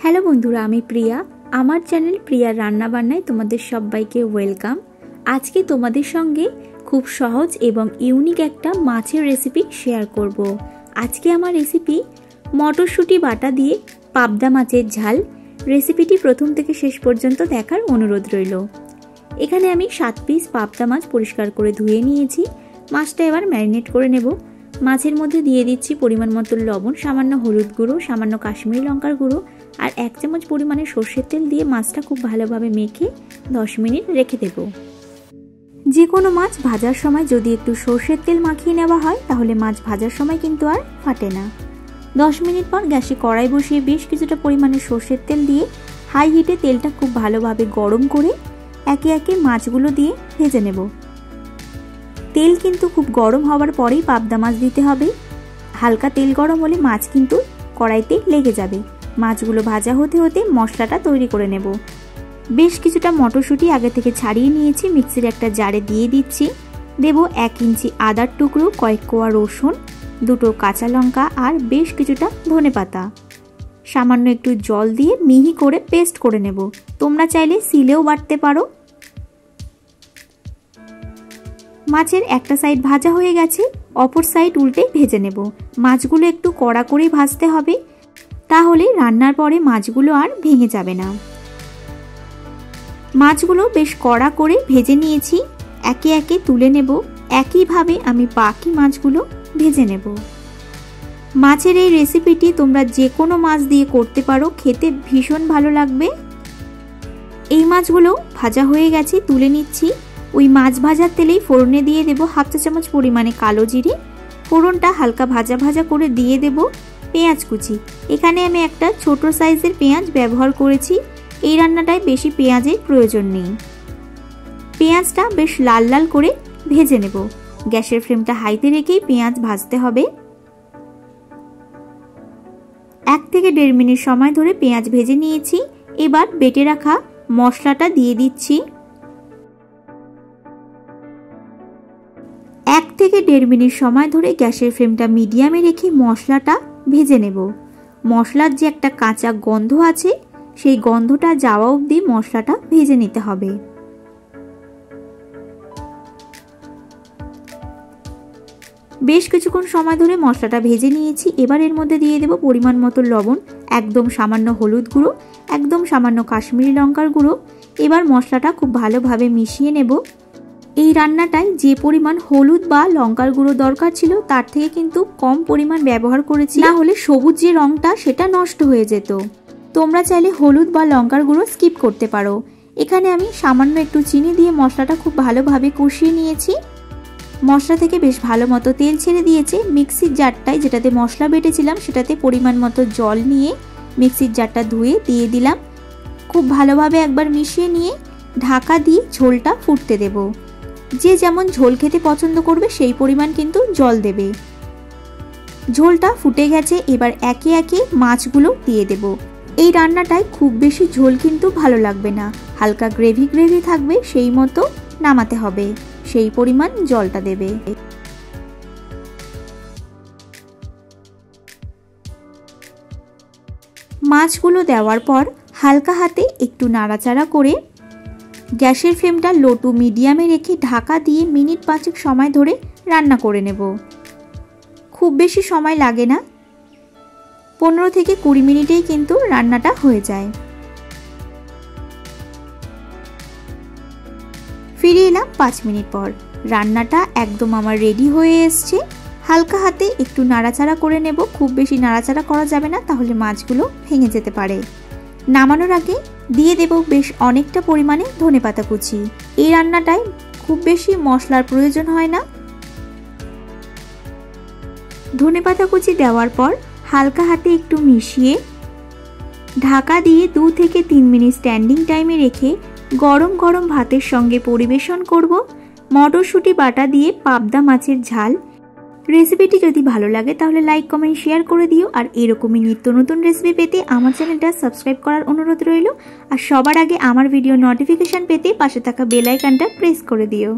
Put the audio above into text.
Hello বন্ধুরা, আমি প্রিয়া। আমার চ্যানেল প্রিয়া রান্না বান্নায় তোমাদের সবাইকে ওয়েলকাম। আজকে তোমাদের সঙ্গে খুব সহজ এবং ইউনিক একটা মাছের রেসিপি শেয়ার করব। আজকে আমার রেসিপি মটরশুঁটি বাটা দিয়ে পাবদা মাছের ঝাল। রেসিপিটি প্রথম থেকে শেষ পর্যন্ত দেখার অনুরোধ রইল। এখানে আমি 7 পিস পাবদা মাছ পরিষ্কার করে ধুয়ে নিয়েছি। মাছটা এবার ম্যারিনেট করে নেব। মাছের মধ্যে দিয়ে দিচ্ছি পরিমাণ মতো লবণ, সামান্য হলুদ গুঁড়ো, সামান্য কাশ্মীরি লঙ্কার গুঁড়ো আর 1 চামচ পরিমাণে সর্ষের তেল দিয়ে মাছটা খুব ভালোভাবে মেখে 10 মিনিট রেখে দেব। যে কোনো মাছ ভাজার সময় যদি একটু সর্ষের তেল মাখিয়ে নেওয়া হয় তাহলে মাছ ভাজার সময় কিন্তু আর ফাটে না। 10 মিনিট পর গ্যাসে কড়াই বসিয়ে বেশ কিছুটা পরিমাণে সর্ষের তেল দিয়ে হাই হিটে তেলটা খুব ভালোভাবে গরম করে একে একে মাছগুলো দিয়ে ভেজে নেব। তেল কিন্তু খুব গরম হওয়ার পরেই পাবদা মাছ দিতে হবে। হালকা তেল গরম হলে মাছ কিন্তু কড়াইতে লেগে যাবে। মাছগুলো ভাজা হতে হতে মশলাটা তৈরি করে নেব। বেশ কিছুটা মটরশুঁটি আগে থেকে ছাড়িয়ে নিয়েছি, মিক্সির একটা জারে দিয়ে দিচ্ছি। দেব 1 ইঞ্চি আদার টুকরো, কয়েক কোয়া রসুন, 2টো কাঁচা লঙ্কা আর বেশ কিছুটা ধনেপাতা। সামান্য একটু জল দিয়ে মিহি করে পেস্ট করে নেব। তোমরা চাইলে শিলেও বাটতে পারো। মাছের একটা সাইড ভাজা হয়ে গেছে, অপর সাইড উল্টে ভেজে নেব। মাছগুলো একটু কড়া করে ভাজতে হবে, তাহলে রান্নার পরে মাছগুলো আর ভেঙে যাবে না। মাছগুলো বেশ কড়া করে ভেজে নিয়েছি, একে একে তুলে নেব। একইভাবে আমি বাকি মাছগুলো ভেজে নেব। মাছের এই রেসিপিটি তোমরা যে কোনো মাছ দিয়ে করতে পারো, খেতে ভীষণ ভালো লাগবে। এই মাছগুলো ভাজা হয়ে গেছে, তুলে নিচ্ছি। ওই মাছ ভাজার তেলেই ফোড়নে দিয়ে দেব 1/2 চা চামচ পরিমাণে কালো জিরে। ফোড়নটা হালকা ভাজা ভাজা করে দিয়ে দেব পেঁয়াজ কুচি। এখানে আমি একটা ছোট সাইজের পেঁয়াজ ব্যবহার করেছি। এই রান্নাটায় বেশি পেঁয়াজের প্রয়োজন নেই। পেঁয়াজটা বেশ লাল লাল করে ভেজে নেব। গ্যাসের ফ্লেমটা হাইতে রেখেই পেঁয়াজ ভাজতে হবে। 1 থেকে 1.5 মিনিট সময় ধরে পেঁয়াজ ভেজে নিয়েছি। এবার বেটে রাখা মশলাটা দিয়ে দিচ্ছি। 1 থেকে 1.5 মিনিট সময় ধরে গ্যাসের ফ্লেমটা মিডিয়ামে রেখে মশলাটা ভেজে নেব। মশলার যে একটা কাঁচা গন্ধ আছে, সেই গন্ধটা যাওয়া অবধি মশলাটা ভেজে নিতে হবে। বেশ কিছুক্ষণ সময় ধরে মশলাটা ভেজে নিয়েছি। এবার এর মধ্যে দিয়ে দেব পরিমাণ মতো লবণ, একদম সামান্য হলুদ গুঁড়ো, একদম সামান্য কাশ্মীরি লঙ্কার গুঁড়ো। এবার মশলাটা খুব ভালোভাবে মিশিয়ে নেব। এই রান্নাটায় যে পরিমাণ হলুদ বা লঙ্কার গুঁড়ো দরকার ছিল তার থেকে কিন্তু কম পরিমাণ ব্যবহার করেছি, না হলে সবুজ যে রংটা সেটা নষ্ট হয়ে যেত। তোমরা চাইলে হলুদ বা লঙ্কার গুঁড়ো স্কিপ করতে পারো। এখানে আমি সামান্য একটু চিনি দিয়ে মশলাটা খুব ভালোভাবে কষিয়ে নিয়েছি। মশলা থেকে বেশ ভালো মতো তেল ছেড়ে দিয়েছে। মিক্সির জারটায় যেটাতে মশলা বেটেছিলাম সেটাতে পরিমাণ মতো জল নিয়ে মিক্সির জারটা ধুয়ে দিয়ে দিলাম। খুব ভালোভাবে একবার মিশিয়ে নিয়ে ঢাকা দিয়ে ঝোলটা ফুটতে দেব। যে যেমন ঝোল খেতে পছন্দ করবে সেই পরিমাণ কিন্তু জল দেবে। ঝোলটা ফুটে গেছে, এবার একে একে মাছগুলো দিয়ে দেব। এই রান্নাটায় খুব বেশি ঝোল কিন্তু ভালো লাগবে না, হালকা গ্রেভি গ্রেভি থাকবে, সেই মতো নামাতে হবে, সেই পরিমাণ জলটা দেবে। মাছগুলো দেওয়ার পর হালকা হাতে একটু নাড়াচাড়া করে গ্যাসের ফ্লেমটা লো টু মিডিয়ামে রেখে ঢাকা দিয়ে মিনিট 5 সময় ধরে রান্না করে নেব। খুব বেশি সময় লাগে না, 15 থেকে 20 মিনিটেই কিন্তু রান্নাটা হয়ে যায়। ফিরে এলাম 5 মিনিট পর। রান্নাটা একদম আমার রেডি হয়ে এসছে। হালকা হাতে একটু নাড়াচাড়া করে নেব। খুব বেশি নাড়াচাড়া করা যাবে না, তাহলে মাছগুলো ভেঙে যেতে পারে। নামানোর আগে দিয়ে দেব বেশ অনেকটা পরিমাণে ধনেপাতা কুচি। এই রান্নাটায় খুব বেশি মশলার প্রয়োজন হয় না। ধনেপাতা কুচি দেওয়ার পর হালকা হাতে একটু মিশিয়ে ঢাকা দিয়ে 2 থেকে 3 মিনিট স্ট্যান্ডিং টাইমে রেখে গরম গরম ভাতের সঙ্গে পরিবেশন করব মটরশুঁটি বাটা দিয়ে পাবদা মাছের ঝাল। রেসিপিটি যদি ভালো লাগে তাহলে লাইক, কমেন্ট, শেয়ার করে দিও। আর এরকমই নিত্য নতুন রেসিপি পেতে আমার চ্যানেলটা সাবস্ক্রাইব করার অনুরোধ রইল। আর সবার আগে আমার ভিডিও নোটিফিকেশন পেতে পাশে থাকা বেল আইকনটা প্রেস করে দিও।